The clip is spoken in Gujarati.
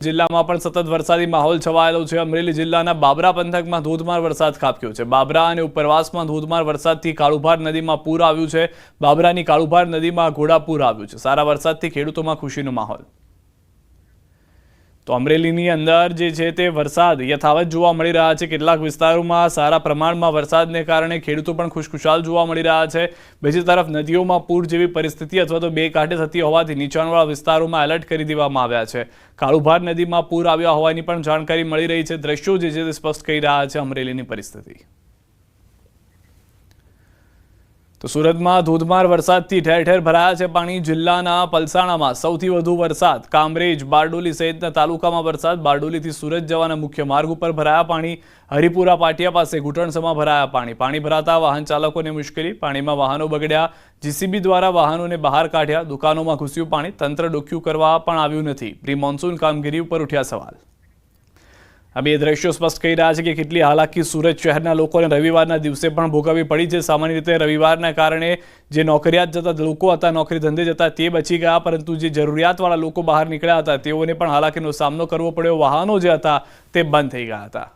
જિલ્લામાં પણ સતત વરસાદી માહોલ છવાયેલો છે। અમરેલી જિલ્લાના બાબરા પંથકમાં ધોધમાર વરસાદ ખાબક્યો છે। બાબરા અને ઉપરવાસમાં ધોધમાર વરસાદથી કાળુભાર નદીમાં પૂર આવ્યું છે। બાબરાની કાળુભાર નદીમાં ઘોડાપૂર આવ્યું છે। સારા વરસાદથી ખેડૂતોમાં ખુશીનો માહોલ। તો અમરેલીની અંદર જે છે તે વરસાદ યથાવત જોવા મળી રહ્યા છે। કેટલાક વિસ્તારોમાં સારા પ્રમાણમાં વરસાદને કારણે ખેડૂતો પણ ખુશખુશાલ જોવા મળી રહ્યા છે। બીજી તરફ નદીઓમાં પૂર જેવી પરિસ્થિતિ અથવા તો બે કાંઠે થતી હોવાથી નીચાણવાળા વિસ્તારોમાં એલર્ટ કરી દેવામાં આવ્યા છે। કાળુભાર નદીમાં પૂર આવ્યા હોવાની પણ જાણકારી મળી રહી છે। દ્રશ્યો જે છે તે સ્પષ્ટ કરી રહ્યા છે અમરેલીની પરિસ્થિતિ। તો સુરતમાં ધોધમાર વરસાદથી ઠેર ઠેર ભરાયા છે પાણી। જિલ્લાના પલસાણામાં સૌથી વધુ વરસાદ। કામરેજ બારડોલી સહિતના તાલુકામાં વરસાદ। બારડોલીથી સુરત જવાના મુખ્ય માર્ગ ઉપર ભરાયા પાણી। હરિપુરા પાટિયા પાસે ઘૂંટણસમાં ભરાયા પાણી। પાણી ભરાતા વાહન ચાલકોને મુશ્કેલી। પાણીમાં વાહનો બગડ્યા। જીસીબી દ્વારા વાહનોને બહાર કાઢ્યા। દુકાનોમાં ઘૂસ્યું પાણી। તંત્ર ડોક્યું કરવા પણ આવ્યું નથી। પ્રી મોન્સૂન કામગીરી ઉપર ઉઠ્યા સવાલ। હવે એ દ્રશ્યો સ્પષ્ટ કહી રહ્યા છે કે કેટલી હાલાકી સુરત શહેરના લોકોને રવિવારના દિવસે પણ ભોગવવી પડી છે। સામાન્ય રીતે રવિવારના કારણે જે નોકરિયાત જતા લોકો હતા, નોકરી ધંધે જતા તે બચી ગયા, પરંતુ જે જરૂરિયાતવાળા લોકો બહાર નીકળ્યા હતા તેઓને પણ હાલાકીનો સામનો કરવો પડ્યો। વાહનો જે હતા તે બંધ થઈ ગયા હતા।